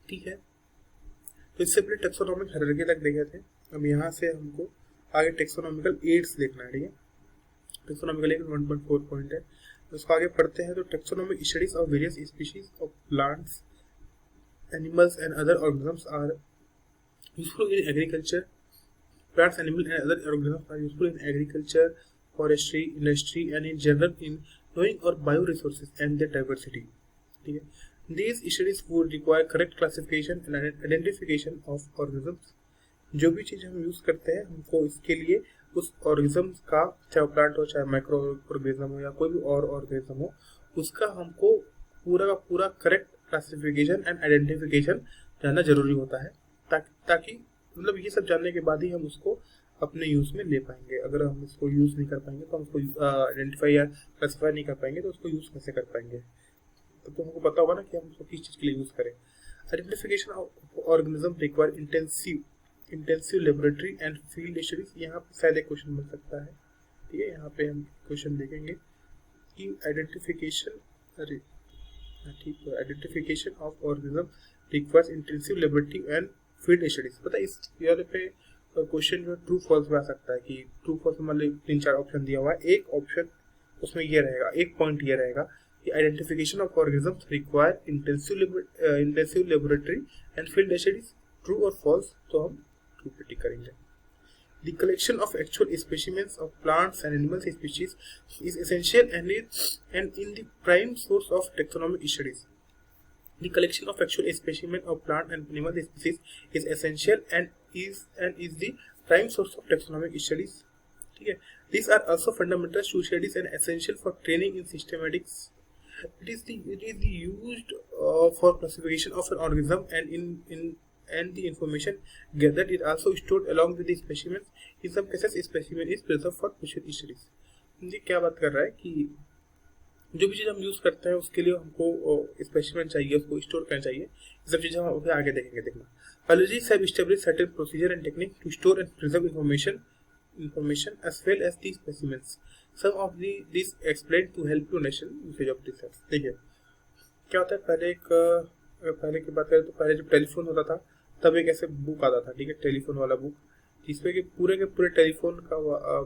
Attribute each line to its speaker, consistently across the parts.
Speaker 1: ठीक है, तो इससे पहले टेक्सोनॉमिक हायरार्की तक देखे थे। अब यहाँ से हमको आगे टेक्सोनॉमिकल एड्स देखना है। ठीक है, टेक्सोनॉमिकल एड 1.4 पॉइंट है, उसको आगे पढ़ते हैं। तो taxonomic studies of various species of plants, animals and other organisms are useful in agriculture. Plants, animals, and other organisms are useful in agriculture, forestry, industry, and in general in knowing our bioresources and their diversity. ठीक है, these studies would require correct classification and identification of organisms. जो भी चीज़ हम use करते हैं हमको इसके लिए उस ऑर्गेनिज्म का, चाहे प्लांट हो चाहे माइक्रो ऑर्गेनिज्म हो या कोई भी और ऑर्गेनिज्म हो, उसका हमको पूरा का पूरा करेक्ट क्लासिफिकेशन एंड आइडेंटिफिकेशन जानना जरूरी होता है, ताकि मतलब ये सब जानने के बाद ही हम उसको अपने यूज़ में ले पाएंगे। अगर हम इसको यूज़ नहीं कर पाएंगे तो हम उसको आइडेंटिफाई या क्लासिफाई नहीं कर पाएंगे तो उसको यूज़ कैसे कर पाएंगे। तो हमको पता होगा ना कि हम उसको किस चीज़ के लिए यूज़ करें। Identification of organism require intensive laboratory and field studies. यहाँ पे शायद एक क्वेश्चन मिल सकता है। ठीक है, यहाँ पे हम क्वेश्चन देखेंगे कि आइडेंटिफिकेशन, अरे ठीक है, identification of organism requires intensive laboratory and field studies. पता है इस यहाँ पे क्वेश्चन जो ट्रू फॉल्स में आ सकता है कि ट्रू फॉल्स मतलब 3-4 ऑप्शन दिया हुआ है। एक ऑप्शन उसमें ये रहेगा, एक पॉइंट ये रहेगा कि identification of organisms require intensive laboratory and field studies. True और फॉल्स तो हम ट्रू पे टिक करेंगे। The collection of actual specimens of plants and animal species is essential and in the prime source of taxonomic studies. The collection of actual specimens of plant and animal species is essential and is the prime source of taxonomic studies. ठीक है, these are also fundamental to studies and essential for training in systematics. It is the used for classification of an organism and the information gathered is also stored along with the specimens. In some cases, specimen is preserved for future studies. ये क्या बात कर रहा है कि जो भी चीज़ हम यूज़ करते हैं उसके लिए हमको स्पेसिमेन चाहिए, उसको स्टोर करना चाहिए। ये सब चीज़ें हम आगे देखेंगे। देखना, biologists have established certain procedure and technique to store and preserve information as well as the specimens. Some of these explained to help to national usage of research. देखिए क्या होता है, पहले की बात करें तो पहले जब टेलीफोन होता था तब एक ऐसे बुक आता था। ठीक है, टेलीफोन वाला बुक, जिसपे कि पूरे के पूरे टेलीफोन का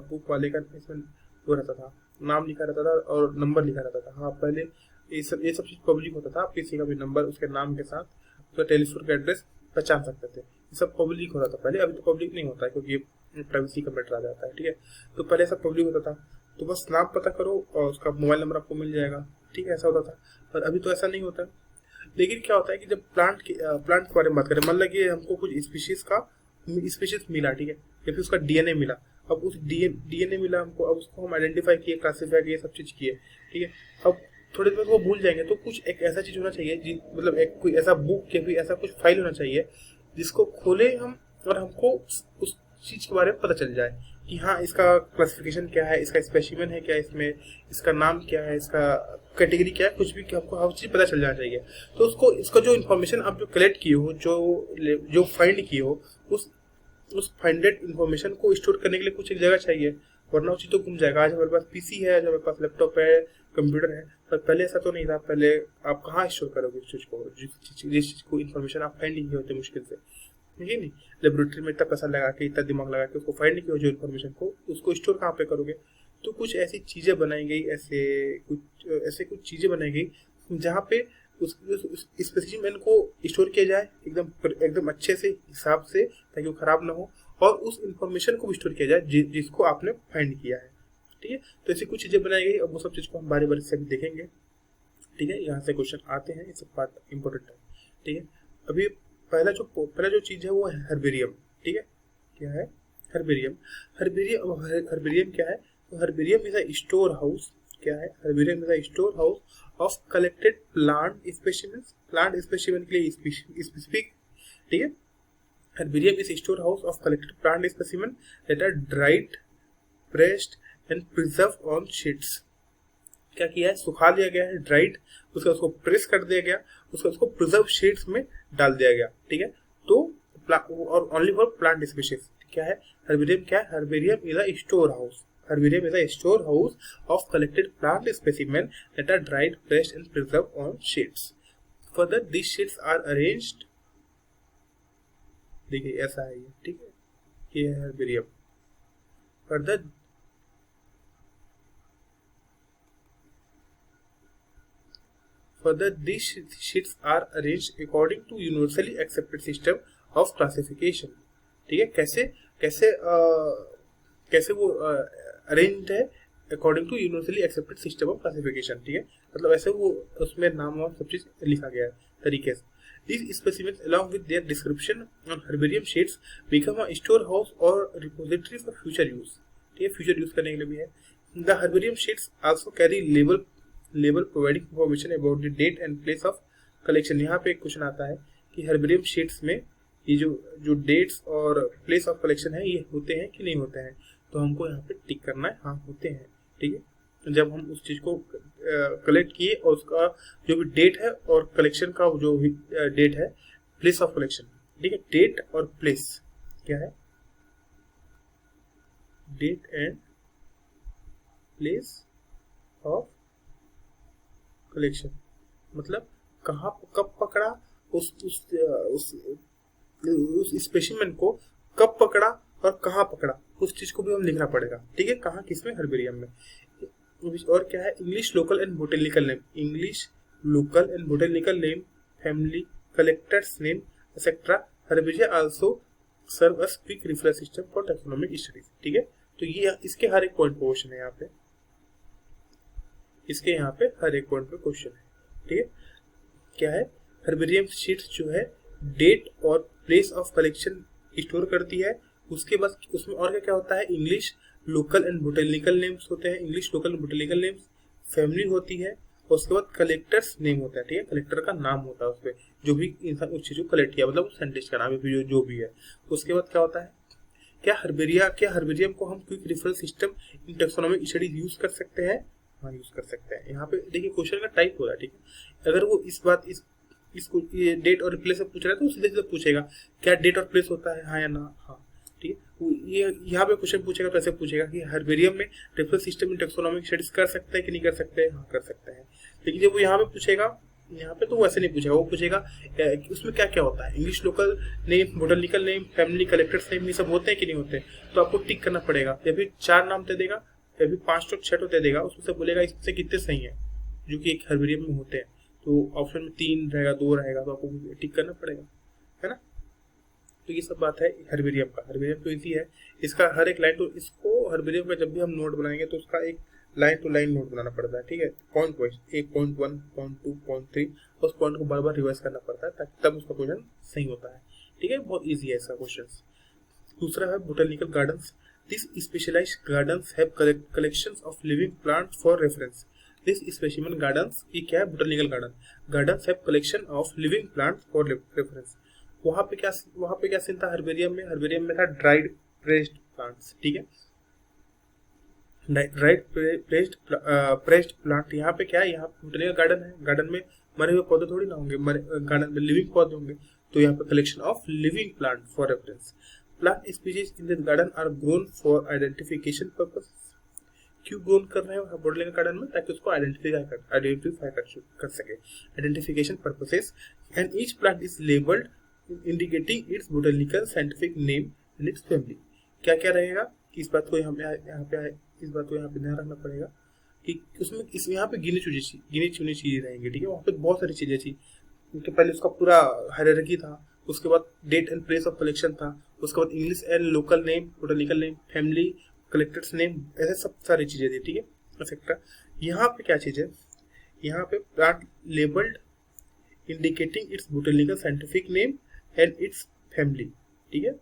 Speaker 1: बुक वाले का इसमें वो रहता था, नाम लिखा रहता था और नंबर लिखा रहता था। हाँ, पहले ये सब चीज़ पब्लिक होता था। आप किसी का भी नंबर उसके नाम के साथ उसका टेलीफोन का एड्रेस पहचान सकते थे। ये सब पब्लिक होता था पहले। अभी तो पब्लिक नहीं होता है क्योंकि प्राइवेसी का मैटर आ जाता है। ठीक है, तो पहले सब पब्लिक होता था, तो बस नाम पता करो और उसका मोबाइल नंबर आपको मिल जाएगा। ठीक है, ऐसा होता था। पर अभी तो ऐसा नहीं होता। लेकिन क्या होता है कि जब प्लांट के बारे में बात करें, मान लीजिए हमको कुछ स्पीशीज मिला। ठीक है, या फिर उसका डीएनए मिला। अब उस डीएनए मिला हमको, अब उसको हम आइडेंटिफाई किए, क्लासिफाई किए, सब चीज़ किए। ठीक है, अब थोड़ी देर में वो भूल जाएंगे, तो कुछ एक ऐसा चीज़ होना चाहिए मतलब एक कोई ऐसा बुक या फिर ऐसा कुछ फाइल होना चाहिए जिसको खोले हम और हमको उस चीज़ के बारे में पता चल जाए कि हाँ, इसका क्लासिफिकेशन क्या है, इसका स्पेसिमेन है क्या, इसमें इसका नाम क्या है, इसका कैटेगरी क्या है, कुछ भी हमको हर चीज़ पता चल जाना चाहिए। तो इसका जो इन्फॉर्मेशन आप जो कलेक्ट किए हो, जो फाइंड किए हो, उस फाइंडेड इन्फॉर्मेशन को स्टोर करने के लिए कुछ एक जगह चाहिए, वरना वो चीज़ तो घूम जाएगा। आज हमारे पास पीसी है, आज हमारे पास लैपटॉप है, कंप्यूटर है, पर पहले ऐसा तो नहीं था। पहले आप कहाँ स्टोर करोगे इस चीज़ को, जिस चीज़ को इन्फॉर्मेशन आप फाइंड नहीं होते मुश्किल से, ठीक है नहीं। लेबोरेटरी में इतना पैसा लगा के, इतना दिमाग लगा के उसको फाइंड किया जो इन्फॉर्मेशन को, उसको स्टोर कहाँ पे करोगे। तो कुछ ऐसी चीज़ें बनाई गई, ऐसे कुछ चीज़ें बनाई गई जहाँ पे उस स्पेसिमेन को स्टोर किया जाए एकदम अच्छे से, हिसाब से, ताकि वो खराब ना हो, और उस इंफॉर्मेशन को भी स्टोर किया जाए जिसको आपने फाइंड किया है। ठीक है, तो ऐसी कुछ चीज़ें बनाई गई। अब वो सब चीज़ को हम बारी बारी से देखेंगे। ठीक है, यहाँ से क्वेश्चन आते हैं, ये सब पार्ट इंपॉर्टेंट है। ठीक है, अभी पहला जो चीज़ है वो है हर्बेरियम। ठीक है, क्या है हर्बेरियम? हर्बेरियम क्या है? तो herbarium is a store house. क्या है? Herbarium is a store house of collected plant specimen के लिए स्पेसिफिक। ठीक है, herbarium is store house of collected plant specimen that are dried, pressed and preserve on sheets. क्या किया है? सुखा लिया गया है, ड्राइड, उसको प्रेस कर दिया गया, उसको प्रिजर्व शीट्स में डाल दिया गया। ठीक है, तो और ओनली फॉर प्लांट स्पीशीज। क्या है हर्बेरियम? क्या है? Herbarium is a store house. Herbarium is a store house of collected plant specimen that are dried, pressed and preserved on sheets. Further, these sheets are arranged देखिए ऐसा है ये, ठीक है, ये है herbarium. Further these sheets are arranged according to universally accepted system of classification। ठीक है, कैसे कैसे कैसे वो अरेंज्ड है according to universally accepted system of classification. ठीक है, मतलब ऐसे वो उसमें नाम और सब चीज लिखा गया है तरीके से। These specimens along with their description on herbarium sheets become a storehouse or repository for future use। ठीक है, फ्यूचर यूज करने के लिए भी है। The herbarium sheets also carry label providing information about the date and place of collection। यहाँ पे एक क्वेश्चन आता है कि हर्बेरियम शीट्स में ये जो डेट्स और प्लेस ऑफ कलेक्शन है ये होते हैं कि नहीं होते हैं, तो हमको यहाँ पे टिक करना है हाँ होते हैं। ठीक है, जब हम उस चीज को कलेक्ट किए और उसका जो भी डेट है और कलेक्शन का जो भी डेट है, प्लेस ऑफ कलेक्शन। ठीक है, डेट और प्लेस क्या है, date and place of collection, मतलब कहाँ कब पकड़ा, उस स्पेसिमेन को कब पकड़ा और कहाँ पकड़ा, उस चीज को भी हम लिखना पड़ेगा। ठीक है, कहाँ किसमें, हर्बेरियम में। और क्या है, English local and botanical name, English local and botanical name, family, collectors name etcetera. Herbaria also serve as quick reference system for taxonomic studies. ठीक है, तो ये इसके हर एक पॉइंट पे क्वेश्चन है यहाँ पे, इसके यहाँ पे हर एक पॉइंट पे क्वेश्चन है। ठीक है, क्या है, हर्बेरियम शीट्स जो है डेट और प्लेस ऑफ कलेक्शन स्टोर करती है। उसके बाद उसमें और क्या क्या होता है, English local and botanical names होते हैं, English local and botanical names, family होती है, और उसके बाद कलेक्टर्स नेम होता है। ठीक है, कलेक्टर का नाम होता है उसपे, जो भी इंसान उस चीज को कलेक्ट किया, मतलब साइंटिस्ट का नाम है जो भी है। उसके बाद क्या होता है, क्या हर्बेरियम को हम quick reference system in taxonomic studies use कर सकते हैं, हाँ यूज कर सकते हैं। यहाँ पे देखिए क्वेश्चन का टाइप हो रहा है। ठीक है, अगर वो इसको ये डेट और प्लेस से पूछ रहा है तो सीधे सीधे पूछेगा क्या डेट और प्लेस होता है, हाँ या ना, हाँ। ठीक है, ये यहाँ पे क्वेश्चन पूछेगा तो ऐसे पूछेगा कि हर्बेरियम में reference system in taxonomic studies कर सकते हैं कि नहीं कर सकते, हाँ कर सकते हैं। लेकिन जब वो यहाँ पे पूछेगा, यहाँ पे तो वो ऐसे नहीं पूछेगा, वो पूछेगा उसमें क्या क्या होता है, English local name, botanical name, family, collectors name, ये सब होते हैं कि नहीं होते, तो आपको टिक करना पड़ेगा। या फिर 4 नाम दे देगा या फिर 5 तो 6 तो दे देगा, उसमें से बोलेगा इससे कितने सही है जो कि एक हर्बेरियम में होते हैं, तो ऑप्शन में 3 रहेगा 2 रहेगा, तो आपको टिक करना पड़ेगा, है ना। तो ये सब बात है हर्बेरियम का। हर्बेरियम तो इजी है, इसका हर एक लाइन, तो इसको हर्बेरियम का जब भी हम नोट बनाएंगे तो उसका एक लाइन टू लाइन नोट बनाना पड़ता है। ठीक है, पॉइंट वाइज 1.1, पॉइंट 2, पॉइंट 3, उस पॉइंट को बार बार रिवाइज करना पड़ता है ताकि तब उसका क्वेश्चन सही होता है। ठीक है, बहुत ईजी है इसका क्वेश्चन। दूसरा है botanical gardens. This specialized gardens have collections of living plants for reference. This specimen gardens, ये क्या है, botanical gardens have collection of living plants for reference. वहां पे क्या सीन था हर्बेरियम में था ड्राइड प्रेस्ड प्लांट्स। ठीक है, ड्राइड प्रेस्ड प्लांट। यहाँ पे क्या है, यहाँ बोटेनिकल गार्डन है, गार्डन में मरे हुए पौधे थोड़ी ना होंगे, गार्डन में लिविंग पौधे होंगे, तो यहाँ पे collection of living plant for reference. Plant species in this garden are grown for identification purpose. क्यों ग्रोन कर रहे हैं बोटेनिकल गार्डन में, ताकि उसको आइडेंटिफाई कर सके, identification purposes. And each plant is labelled indicating it's botanical scientific name and it's family. क्या क्या रहेगा, इस बात को यहाँ पे ध्यान रखना पड़ेगा कि उसमें यहाँ पे गिनी चुनी चीजें रहेंगी। ठीक है, वहाँ पे बहुत सारी चीजें थी, क्योंकि पहले उसका पूरा हायरार्की था, उसके बाद date and place of collection था, उसके बाद English and local name, botanical name, family, collectors name, ऐसे सब सारी चीजें थी। ठीक है, एक्सेट्रा। यहाँ पे क्या चीज है, यहाँ पे plant labelled indicating it's botanical scientific name and it's family. ठीक है,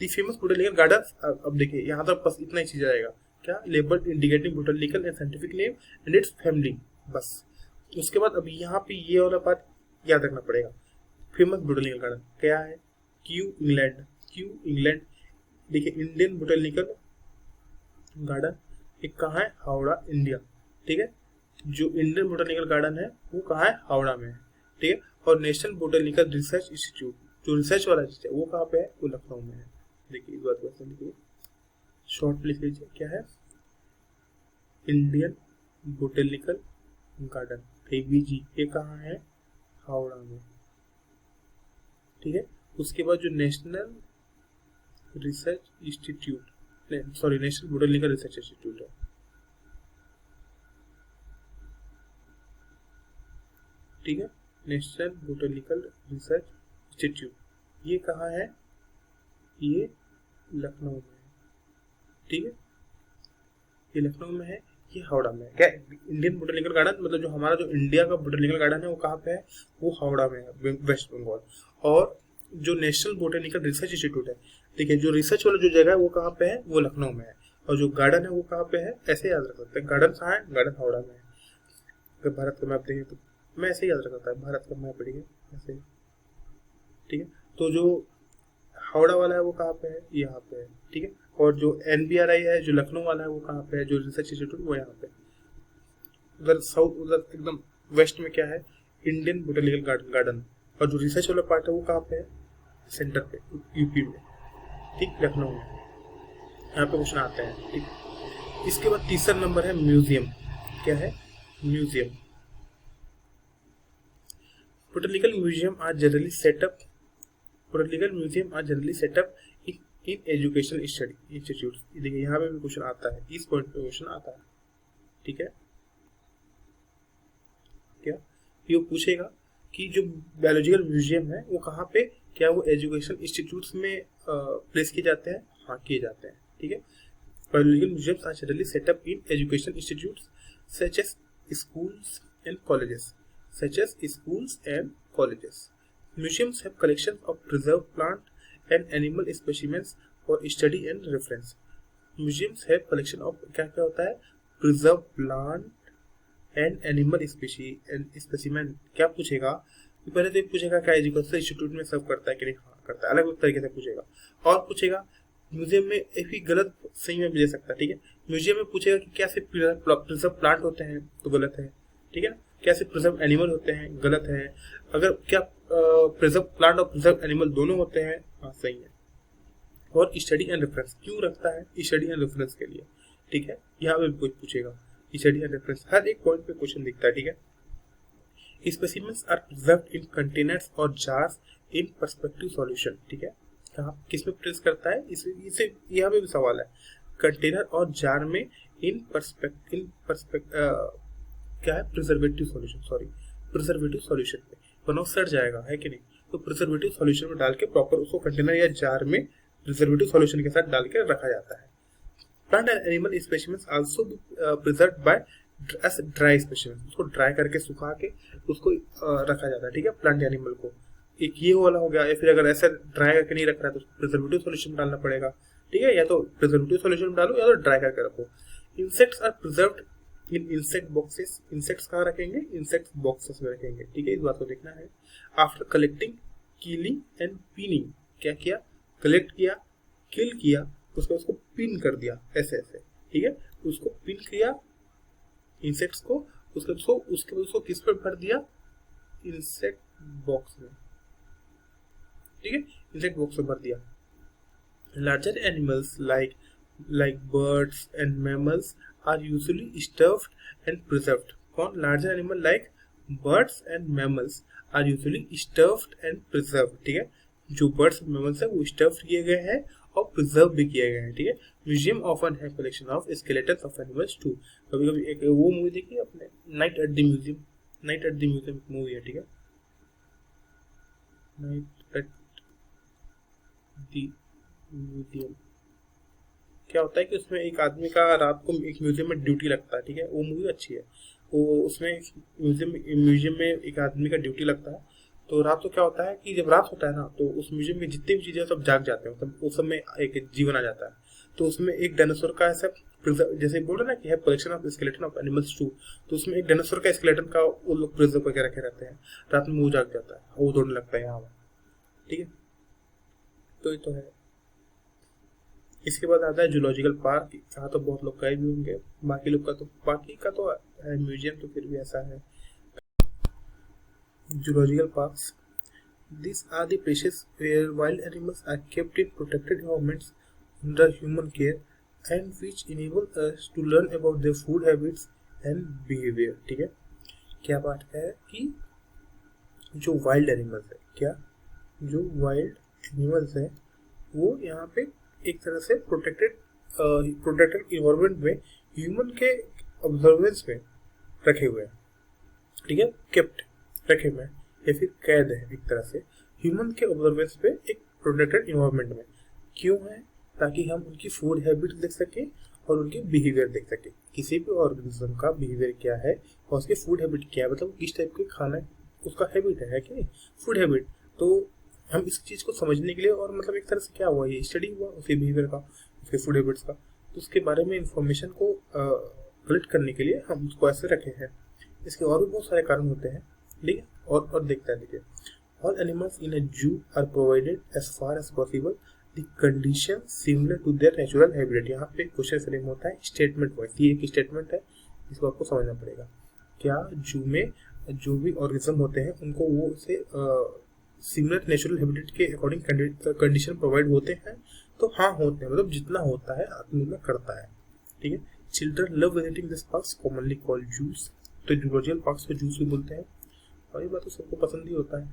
Speaker 1: द फेमस बोटेनिकल गार्डन। अब देखिए यहाँ तक बस इतना ही चीज आएगा, क्या, labelled indicating botanical and scientific name and it's family, बस। उसके बाद अब यहाँ पे ये वाला बात याद रखना पड़ेगा, फेमस बोटेनिकल गार्डन क्या है, क्यू इंग्लैंड। देखिए इंडियन बोटेनिकल गार्डन एक कहाँ है, हावड़ा, इंडिया। ठीक है, जो इंडियन बोटेनिकल गार्डन है वो कहाँ है, हावड़ा में है। ठीक है, और नेशनल बोटेनिकल रिसर्च इंस्टीट्यूट, जो रिसर्च वाला चीज है वो कहाँ पे है, वो लखनऊ में है। देखिए इस बात को लिखिए, शॉर्ट लिख लीजिए, क्या है, इंडियन बोटेनिकल गार्डन, ABG, ये कहाँ है, हावड़ा में। ठीक है, उसके बाद जो national research institute, sorry national botanical research institute है, ठीक है, नेशनल बोटैनिकल रिसर्च इंस्टीट्यूट, ये कहाँ है, ये लखनऊ में है, ठीक है, ये लखनऊ में है, ये हावड़ा में है। क्या इंडियन बोटैनिकल गार्डन, मतलब जो हमारा जो इंडिया का बोटैनिकल गार्डन है वो कहाँ पे है, वो हावड़ा में है, वेस्ट बंगाल। और जो नेशनल बोटैनिकल रिसर्च इंस्टीट्यूट है, ठीक है, जो रिसर्च वाला जो जगह है वो कहाँ पे है, वो लखनऊ में है। और जो गार्डन है वो कहाँ पे है, ऐसे याद रख सकते हैं, गार्डन कहाँ है, गार्डन हावड़ा में है। अगर भारत का मैप देखें तो मैं ऐसे याद रखता है, भारत का मैप पढ़िए ऐसे, ठीक है। तो जो हावड़ा वाला है वो कहाँ पे है, यहाँ पे है, ठीक है। और जो NBRI है, जो लखनऊ वाला है वो कहाँ पे है, जो रिसर्च इंस्टीट्यूट वो यहाँ पे। उधर साउथ, उधर एकदम वेस्ट में क्या है, इंडियन बोटैनिकल गार्डन। और जो रिसर्च वाला पार्ट है वो कहाँ पे है, सेंटर पे, यूपी में, ठीक, लखनऊ में। यहाँ पे क्वेश्चन आते हैं, ठीक। इसके बाद तीसरा नंबर है म्यूजियम। क्या है, museum. Botanical museum are generally set up. Botanical museum are generally set up in educational study institutes. देखिए यहाँ पे भी क्वेश्चन आता है, इस पॉइंट पे क्वेश्चन आता है, ठीक है। क्या ये पूछेगा कि जो बायोलॉजिकल म्यूजियम है वो कहाँ पे, क्या वो एजुकेशन इंस्टीट्यूट्स में प्लेस किए जाते हैं, हाँ किए जाते हैं, ठीक है। Biological museums are generally set up in education institutes such as schools and colleges, such as schools and colleges. Museums have collections of preserved plant and animal specimens for study and reference. Museums have collection of क्या क्या होता है, preserved plant and animal species and specimen। क्या पूछेगा, पहले तो ये पूछेगा क्या एजुकेशन इंस्टीट्यूट में सब करता है कि नहीं, हाँ करता है, अलग अलग तरीके से पूछेगा। और पूछेगा म्यूजियम में, एक भी गलत सही में भी दे सकता है, ठीक है। म्यूजियम में पूछेगा कि क्या सिर्फ प्रिजर्व प्लांट होते हैं, तो गलत है, ठीक है ना। क्या सिर्फ प्रिजर्व एनिमल होते हैं, गलत है। अगर क्या प्रिजर्व प्लांट और प्रिजर्व एनिमल दोनों होते हैं, हाँ सही है। और स्टडी एंड रेफरेंस क्यों रखता है, स्टडी एंड रेफरेंस के लिए, ठीक है। यहाँ पे कोई पूछेगा स्टडी एंड रेफरेंस, हर एक पॉइंट पे क्वेश्चन दिखता है, ठीक है। Specimens are preserved in containers और जार्स इन पर्सपेक्टिव सॉल्यूशन, ठीक है। कहाँ किस में प्रेस करता है, इसे यहाँ पे भी सवाल है, कंटेनर और जार में इन पर्सपेक्टिव क्या है, preservative solution, sorry preservative solution में, वरना सड़ जाएगा, है कि नहीं। तो प्रिजर्वेटिव सॉल्यूशन में डाल के प्रॉपर उसको कंटेनर या जार में प्रिजर्वेटिव सॉल्यूशन के साथ डाल के रखा जाता है। Plant and animal specimens also preserved by as dry specimens, उसको ड्राई करके सुखा के उसको रखा जाता है, ठीक है। प्लांट एनिमल को एक ये वाला हो गया, या फिर अगर ऐसा ड्राई करके नहीं रख रहा है तो प्रिजर्वेटिव सॉल्यूशन डालना पड़ेगा, ठीक है। या तो प्रिजर्वेटिव सॉल्यूशन डालो या तो ड्राई करके रखो। Insects are preserved in insect boxes, insects कहाँ रखेंगे, इंसेक्ट बॉक्सेस में रखेंगे, ठीक है। इस बात को देखना है। After collecting, killing and pinning, क्या किया, कलेक्ट किया, किल किया, उसको पिन कर दिया ऐसे ऐसे, ठीक है। उसको पिन किया इंसेक्ट्स को, उसको किस पर भर दिया, इंसेक्ट बॉक्स में, ठीक है, इंसेक्ट बॉक्स में भर दिया। Larger animals like birds and mammals are usually stuffed and preserved। कौन, larger animal like birds and mammals are usually stuffed and preserved, ठीक है। जो birds and mammals है वो stuffed किए गए हैं और preserve भी किए गए हैं, ठीक है। Museum often have collection of skeletons of animals too। कभी कभी एक वो मूवी देखी आपने, night at the museum, night at the museum movie है, ठीक है, नाइट एट द म्यूजियम। क्या होता है कि उसमें एक आदमी का रात को एक म्यूजियम में ड्यूटी लगता है, ठीक है। वो मूवी अच्छी है, वो उसमें म्यूजियम में एक आदमी का ड्यूटी लगता है। तो रात को क्या होता है कि जब रात होता है ना, तो उस म्यूजियम में जितनी भी चीजें सब जाग जाते हैं, मतलब उस समय एक जीवन आ जाता है। तो उसमें एक डायनासोर का ऐसा जैसे बोल रहे ना कि है collection of skeleton of animals too, तो उसमें एक डायनासोर का स्केलेटन का वो लोग प्रिजर्व करके रखे रहते हैं। रात में वो जाग जाता है, वो दौड़ने लगता है यहाँ, ठीक है। तो ये तो है। इसके बाद आता है जूलॉजिकल पार्क, यहाँ तो बहुत लोग गए भी होंगे, बाकी लोग का तो बाकी का तो है म्यूजियम, तो फिर भी ऐसा है। Zoological parks, these are the places where wild animals are kept in protected environments under human care and which enable us to learn about their food habits and behavior, ठीक है। क्या बात है कि जो वाइल्ड एनिमल्स है, क्या जो वाइल्ड एनिमल्स हैं वो यहाँ पे एक तरह से प्रोटेक्टेड इन्वायरमेंट में ह्यूमन के ऑब्जर्वेंस में रखे हुए हैं, ठीक है, केप्ट रखे हुए हैं या फिर कैद है एक तरह से ह्यूमन के ऑब्जर्वेंस पे एक प्रोटेक्टेड इन्वायरमेंट में। क्यों है? ताकि हम उनकी फूड हैबिट देख सके और उनके बिहेवियर देख सके। किसी भी ऑर्गेनिज्म का बिहेवियर क्या है और उसकी फूड हैबिट क्या है, मतलब किस टाइप के खाना उसका हैबिट है कि नहीं, फूड हैबिट। तो हम इस चीज़ को समझने के लिए और मतलब एक तरह से क्या हुआ, ये स्टडी हुआ उसके बिहेवियर का, उसके फूड हैबिट्स का, तो उसके बारे में इंफॉर्मेशन को कलेक्ट करने के लिए हम उसको ऐसे रखे हैं। इसके और भी बहुत सारे कारण होते हैं, ठीक है, और देखते हैं। देखिए, all animals in a zoo are provided as far as possible the condition similar to their natural habitat. यहाँ पे क्वेश्चन फ्रेम होता है स्टेटमेंट वाइज, ये एक स्टेटमेंट है, इसको आपको समझना पड़ेगा। क्या जू में जो भी ऑर्गेनिज्म होते हैं उनको वो से सिमिलर नेचुरल हैबिटेट के अकॉर्डिंग कंडीशन प्रोवाइड होते हैं? तो हाँ होते हैं, मतलब जितना होता है आदमी में करता है, ठीक है। Children love visiting this parks commonly called juice, तो जूलॉजिकल पार्क्स को जूस भी बोलते हैं, और ये बात तो सबको पसंद ही होता है,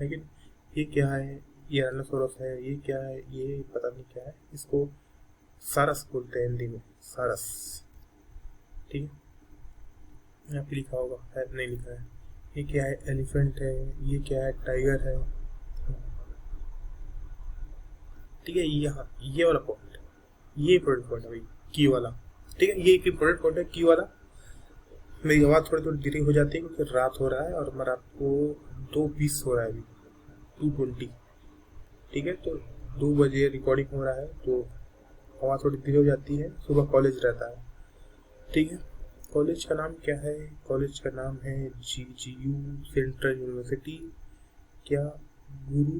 Speaker 1: लेकिन ये क्या है, ये राइनोसोरस है, ये क्या है, ये पता नहीं क्या है, इसको सारस बोलते हैं हिंदी में, सारस, ठीक है। यहाँ पे लिखा होगा, है नहीं लिखा है। ये क्या है, एलिफेंट है, ये क्या है, टाइगर है, ठीक है। यहाँ ये वाला पॉइंट, ये इंपॉर्टेंट पॉइंट है भाई, की वाला, ठीक है, ये एक इंपॉर्टेंट पॉइंट है की वाला। मेरी आवाज़ थोड़ी थोड़ी धीरे हो जाती है क्योंकि रात हो रहा है और रात को 2:20 हो रहा है, अभी 2:20, ठीक है। तो 2 बजे रिकॉर्डिंग हो रहा है तो आवाज़ थोड़ी धीरे हो जाती है, सुबह कॉलेज रहता है, ठीक है। कॉलेज का नाम क्या है? कॉलेज का नाम है GGU सेंट्रल यूनिवर्सिटी, क्या, गुरु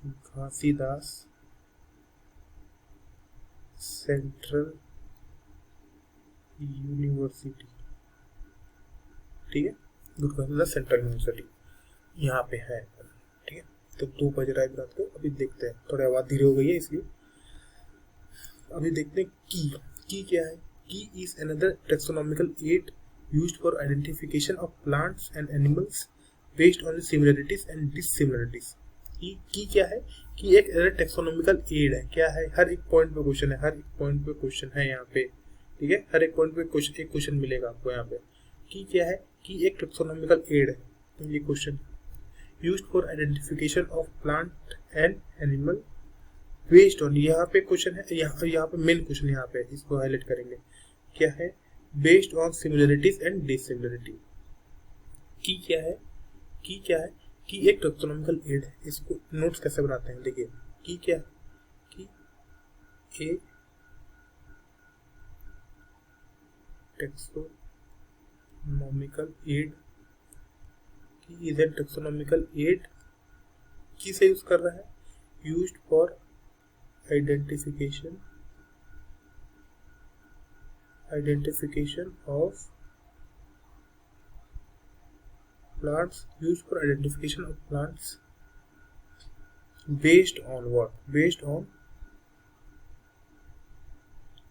Speaker 1: घासीदास सेंट्रल यूनिवर्सिटी, ठीक है, गुरु घासीदास सेंट्रल यूनिवर्सिटी यहाँ पे है, ठीक है। तो 2 बज रहा है रात को, अभी देखते हैं, थोड़ी आवाज़ धीरे हो गई है इसलिए। अभी देखते हैं की क्या है। Key is another taxonomical aid used for identification of plants and animals based on the similarities and dissimilarities. की क्या है? की एक टैक्सोनॉमिकल एड है। क्या है? हर एक पॉइंट पे क्वेश्चन है, हर एक पॉइंट पे क्वेश्चन है यहाँ पे, ठीक है, हर एक पॉइंट पे एक क्वेश्चन मिलेगा आपको यहाँ पे। की क्या है? की एक टैक्सोनॉमिकल एड है, ये question used for identification of plant and animal based on, यहाँ पे क्वेश्चन है, यहाँ पे मेन क्वेश्चन यहाँ पे, इसको हाईलाइट करेंगे। क्या है? Based on similarities and dissimilarity. की क्या है? की क्या है? की एक टैक्सोनॉमिकल एड है। इसको नोट्स कैसे बनाते हैं, देखिए। की क्या है? की ए टैक्सोनॉमिकल एड, की इज ए टैक्सोनॉमिकल एड, की से यूज कर रहा है, used for identification of plants, used for identification of plants based on what? Based on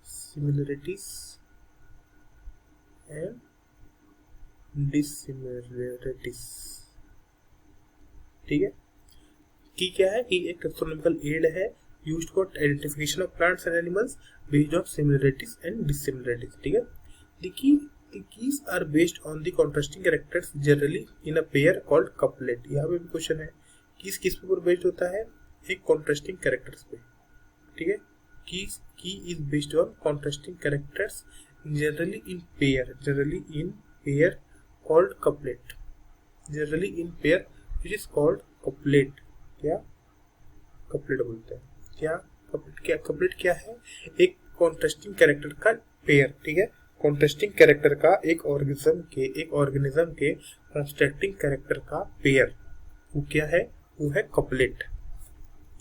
Speaker 1: similarities and dissimilarities, ठीक है। की क्या है? की एक टैक्सोनॉमिकल एड है used for identification of plants and animals based on similarities and dissimilarities, ठीक है। The keys are based on the contrasting characters generally in a pair called couplet। यहाँ पे भी क्वेश्चन है, कीज किस पे बेस्ड होता है? एक contrasting characters पे, ठीक है। की is based on contrasting characters generally in pair called couplet, generally in pair which is called couplet। क्या कपलेट बोलते हैं? क्या कपलेट क्या है? एक कॉन्ट्रास्टिंग कैरेक्टर का पेयर, ठीक है। कॉन्ट्रास्टिंग कैरेक्टर का एक ऑर्गेनिज्म के कॉन्ट्रास्टिंग कैरेक्टर का पेयर, वो क्या है? वो है कपलेट।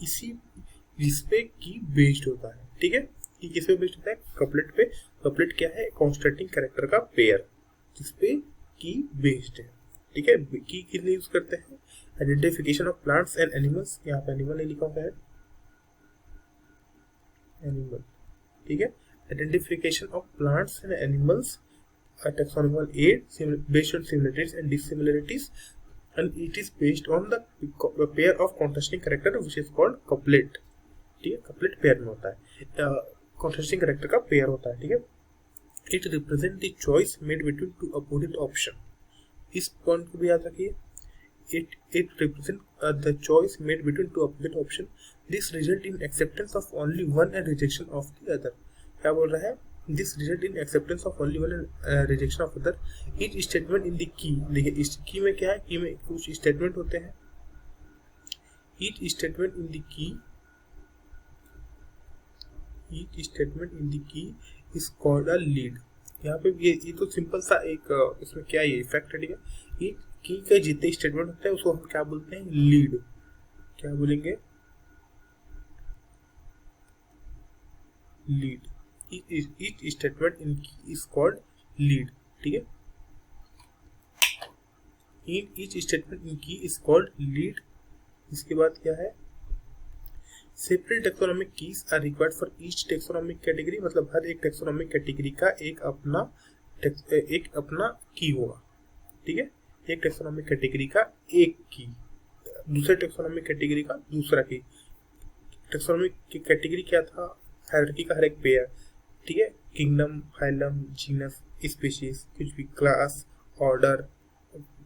Speaker 1: इसी जिसपे की बेस्ड होता है, ठीक है। कि किस पे बेस्ड होता है? कपलेट पे। कपलेट क्या है? कॉन्ट्रास्टिंग कैरेक्टर का पेयर जिसपे की बेस्ड है, ठीक है। की किस लिए यूज करते हैं? Identification of plants and animals, यहाँ पे एनिमल नहीं लिखा हुआ है, एनिमल, ठीक है। Identification of plants and animals, taxonomical aid based on similarities and dissimilarities and it is based on the pair of contrasting character which is called couplet. ठीक है, couplet पेयर में होता है, contrasting character का pair होता है. ठीक है, it represent the choice made between two opposite option. इस पॉइंट को भी याद रखिए. It represent the choice made between two opposite option. This result in acceptance of only one and rejection of the other. क्या बोल रहा है? This result in acceptance of only one and rejection of other. Each statement in the key. देखिए इस की में क्या है? की में कुछ स्टेटमेंट होते हैं. Each statement in the key. Each statement in the key is called a lead. यहाँ पे ये तो सिंपल सा एक इसमें क्या ये इफेक्ट है. ठीक है, ये की के जितने स्टेटमेंट होते हैं उसको हम क्या बोलते हैं? लीड. क्या बोलेंगे? Lead. each statement in key is called lead. ठीक है, each statement in key is called lead. इसके बाद क्या है? Separate taxonomic keys are required for each taxonomic category. मतलब हर एक टेक्सोनॉमिक कैटेगरी का एक अपना की होगा. ठीक है, एक टेक्सोनॉमिक कैटेगरी का एक की, दूसरे टेक्सोनॉमिक कैटेगरी का दूसरा की. टेक्सोनॉमिक की कैटेगरी क्या था? हायरार्की का हर एक पेयर. ठीक है, किंगडम, फाइलम, जीनस, स्पीशीज, कुछ भी, क्लास, ऑर्डर,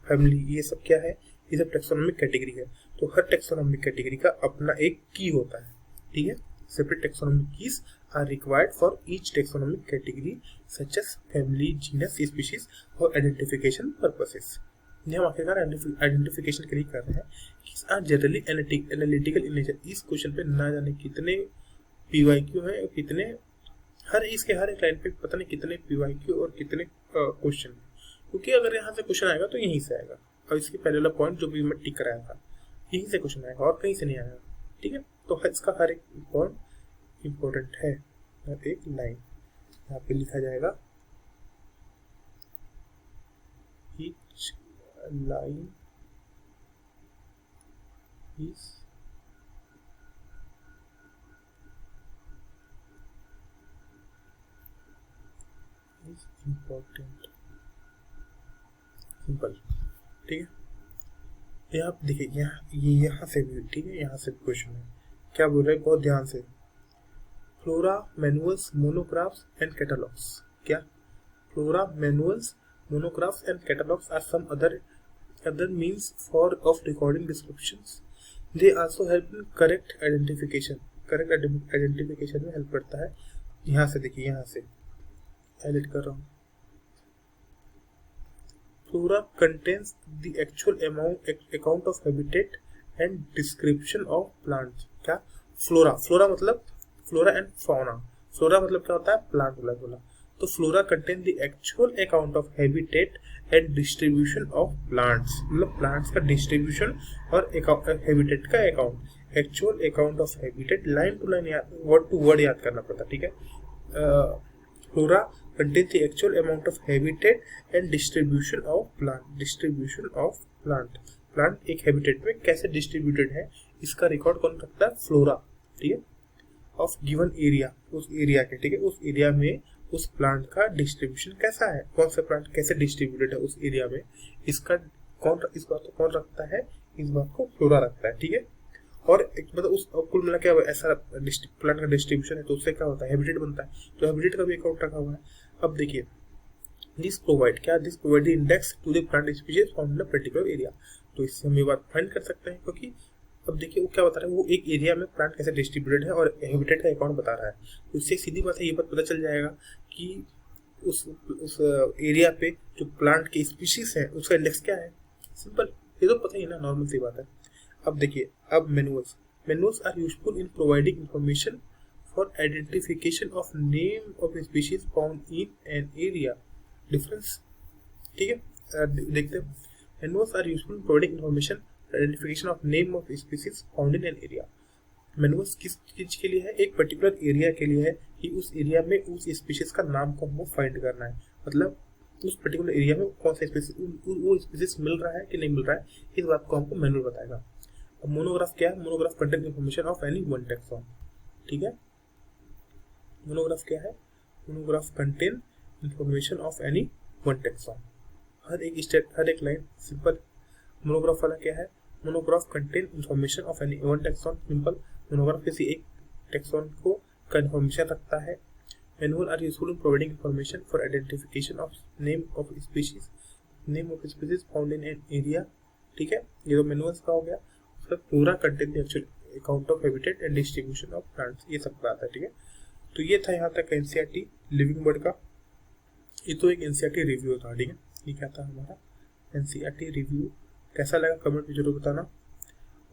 Speaker 1: फैमिली, ये सब क्या है? ये सब टेक्सोनॉमिक कैटेगरी है. तो हर टेक्सोनॉमिक कैटेगरी का अपना एक की होता है. ठीक है, separate taxonomic keys are required for each taxonomic category such as family, genus, species और आइडेंटिफिकेशन पर्पसेस. हम आखिरकार आइडेंटिफिकेशन के लिए कर रहे हैं. Keys are generally analytical in nature. इस क्वेश्चन पे ना जाने कितने पीवाईक्यू है, कितने हर इसके हर एक लाइन पे पता नहीं कितने पीवाईक्यू और कितने क्वेश्चन. क्योंकि अगर यहाँ से क्वेश्चन आएगा तो यहीं से आएगा. और इसके पहले वाला पॉइंट जो भी मैं टिक कराया था यहीं से क्वेश्चन आएगा और कहीं से नहीं आएगा. ठीक है, तो इसका हर एक पॉइंट इम्पोर्टेंट है. हर एक लाइन यहाँ पे लिखा जाएगा. Each line is important. Simple. ठीक है, यहाँ देखिए यहाँ से भी. ठीक है, यहाँ से भी क्वेश्चन है. क्या बोल रहे हैं? बहुत ध्यान से. Flora manuals, monographs and catalogues. क्या? Flora manuals, monographs and catalogues are some other means of recording descriptions. They also help in correct identification. correct identification में हेल्प करता है. यहाँ से देखिए, यहाँ से हाईलाइट कर रहा हूँ. Flora contains the actual account of habitat and description of plants. क्या? फ्लोरा मतलब फ्लोरा एंड फाउना. फ्लोरा मतलब क्या होता है? प्लांट बोला. तो flora contain the actual account of habitat and distribution of plants. मतलब प्लांट्स का डिस्ट्रीब्यूशन और हैबिटेट का account. Actual account of habitat line to line, word to word याद करना पड़ता. ठीक है, flora contains the actual amount of habitat and distribution of plant. Plant एक हैबिटेट में कैसे डिस्ट्रीब्यूटेड है इसका रिकॉर्ड कौन रखता है? फ्लोरा. ठीक है, ऑफ गिवन एरिया, उस एरिया के. ठीक है, उस एरिया में उस प्लांट का डिस्ट्रीब्यूशन कैसा है, कौन सा प्लांट कैसे डिस्ट्रीब्यूटेड है उस एरिया में, इसका इस बात को कौन रखता है? इस बात को फ्लोरा रखता है. ठीक है, और एक मतलब उस कुल मिला क्या ऐसा प्लांट का डिस्ट्रीब्यूशन है तो उससे क्या होता है? हैबिटेट बनता है. तो हैबिटेट का भी अकाउंट रखा हुआ है. अब देखिए, this provide index to the plant species found in a particular area. तो इससे हम ये बात फाइंड कर सकते हैं, क्योंकि अब देखिए वो क्या बता रहा है, वो एक एरिया में प्लांट कैसे डिस्ट्रीब्यूटेड है और हैबिटेट का अकाउंट बता रहा है. तो इससे सीधी बात है, ये बात पता चल जाएगा कि उस एरिया पे जो प्लांट की स्पीशीज है उसका इंडेक्स क्या है. सिंपल, ये तो पता ही ना, नॉर्मल सी बात है. अब देखिए, अब manuals are useful in providing information for identification of name of species found in an area. Difference. ठीक है, देखते हैं. Manuals are useful in providing information identification of name of species found in an area. Manuals किस चीज के लिए है? एक पर्टिकुलर एरिया के लिए है कि उस एरिया में उस स्पीशीज का नाम को हमको फाइंड करना है. मतलब उस पर्टिकुलर एरिया में कौन सा स्पीशीज, वो स्पीशीज मिल रहा है कि नहीं मिल रहा है, इस बात को हमको मैनुअल बताएगा. अब मोनोग्राफ क्या है? Monograph contain information of any one taxon. ठीक है, मोनोग्राफ क्या है? Monograph contain information of any one taxon. हर एक लाइन. सिंपल. मोनोग्राफ वाला क्या है, monograph contain information of any one taxon. Simple, monograph किसी एक टैक्सॉन को का इंफॉर्मेशन रखता है। Manual are useful in providing information for identification of name of species found in an area. ठीक है, ये तो मैनुअल्स का हो गया। उसका पूरा content actual account of habitat and distribution of plants, ये सब आता है। ठीक है, तो ये था यहाँ तक एनसीईआरटी लिविंग बर्ड का। ये तो एक एनसीईआरटी रिव्यू था। ठीक है, ये क्या था हमारा एनसीईआरटी रिव्यू। कैसा लगा कमेंट में जरूर बताना।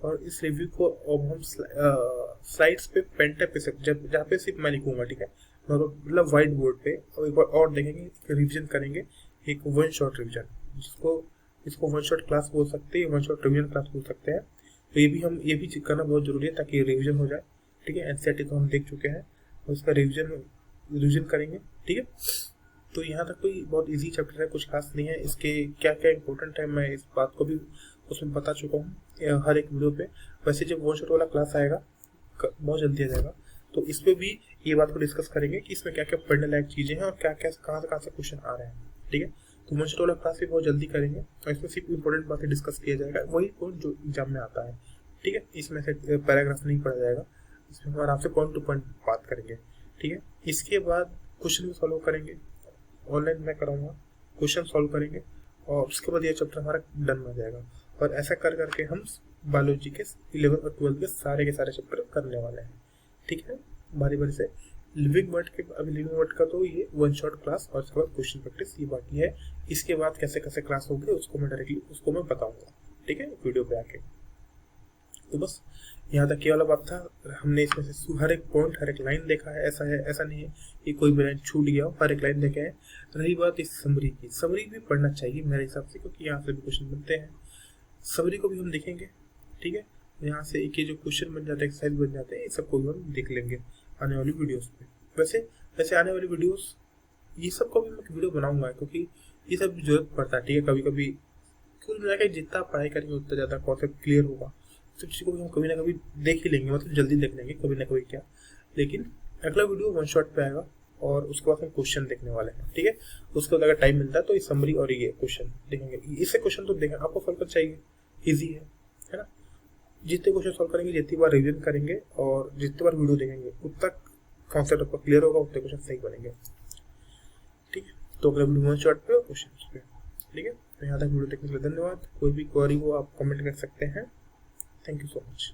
Speaker 1: और इस रिव्यू को अब हम स्लाइड्स पे पेन टैप पे जहाँ पे सिर्फ मैं लिखूंगा। ठीक है, मतलब व्हाइट बोर्ड पे। और एक बार और देखेंगे, रिविजन करेंगे, एक वन शॉट रिविजन, इसको वन शॉट क्लास बोल सकते हैं, वन शॉट रिविजन क्लास बोल सकते हैं। तो ये भी करना बहुत जरूरी है ताकि रिविजन हो जाए। ठीक है, एनसीईआरटी तो हम देख चुके हैं, और उसका रिविजन करेंगे। ठीक है, तो यहाँ तक कोई बहुत इजी चैप्टर है, कुछ खास नहीं है। इसके क्या क्या इंपॉर्टेंट है मैं इस बात को भी उसमें बता चुका हूँ हर एक वीडियो पे। वैसे जब वन शॉट वाला क्लास आएगा बहुत जल्दी आ जाएगा, तो इस पर भी ये बात को डिस्कस करेंगे कि इसमें क्या क्या पढ़ने लायक चीज़ें हैं और क्या क्या कहाँ से क्वेश्चन आ रहे हैं। ठीक है, तो वन शॉट वाला क्लास भी बहुत जल्दी करेंगे, और इसमें सिर्फ इंपॉर्टेंट बातें डिस्कस किया जाएगा, वही पॉइंट जो एग्जाम में आता है। ठीक है, इसमें से पैराग्राफ नहीं पढ़ा जाएगा, इसमें हम आराम से पॉइंट टू पॉइंट बात करेंगे। ठीक है, इसके बाद क्वेश्चन भी सॉल्व करेंगे, ऑनलाइन मैं कराऊंगा, क्वेश्चन सॉल्व करेंगे, और उसके बाद ये चैप्टर हमारा डन हो जाएगा। और ऐसा कर करके हम बायोलॉजी के 11 और 12 के सारे चैप्टर करने वाले हैं। ठीक है, बारी बारी से लिविंग बर्ड का तो ये वन शॉट क्लास और उसके बाद क्वेश्चन प्रैक्टिस ये बाकी है। इसके बाद कैसे कैसे क्लास होगी उसको मैं बताऊंगा। ठीक है, वीडियो पे आके। तो बस यहाँ तक ये वाला बात था। हमने इसमें से हर एक पॉइंट, हर एक लाइन देखा है, ऐसा नहीं है कि कोई भी लाइन छूट गया हो, हर एक लाइन देखे हैं। रही बात इस समरी की, समरी भी पढ़ना चाहिए मेरे हिसाब से, क्योंकि यहाँ से भी क्वेश्चन बनते हैं, समरी को भी हम देखेंगे। ठीक है, यहाँ से एक ये जो क्वेश्चन बन जाते हैं, एक्सरसाइज बन जाते हैं, ये सबको भी हम देख लेंगे आने वाली वीडियोस पे। वैसे आने वाली वीडियोस ये सब को भी मैं वीडियो बनाऊंगा, क्योंकि ये सब जरूरत पड़ता है। ठीक है, कभी कभी कुल मिला के जितना पढ़ाई करेंगे उतना ज़्यादा कॉन्सेप्ट क्लियर होगा। सब चीज़ को भी हम कभी ना कभी देख ही लेंगे, मतलब जल्दी देख लेंगे कभी ना कभी क्या। लेकिन अगला वीडियो वन शॉट पे आएगा, और उसके बाद हम क्वेश्चन देखने वाले हैं। ठीक है, उसके बाद अगर टाइम मिलता है तो ये समरी और ये क्वेश्चन देखेंगे। इससे क्वेश्चन तो देखें, आपको सॉल्व कर चाहिए, ईजी है ना। जितने क्वेश्चन सॉल्व करेंगे, जितनी बार रिविजन करेंगे और जितनी बार वीडियो देखेंगे, उतना कॉन्सेप्ट आपका क्लियर होगा, उतने क्वेश्चन सही बनेंगे। ठीक है, तो अगला वीडियो वन शॉट पे और क्वेश्चन पे। ठीक है, तो यहाँ तक वीडियो देखने के लिए धन्यवाद। कोई भी क्वेरी हो आप कमेंट कर सकते हैं। Thank you so much.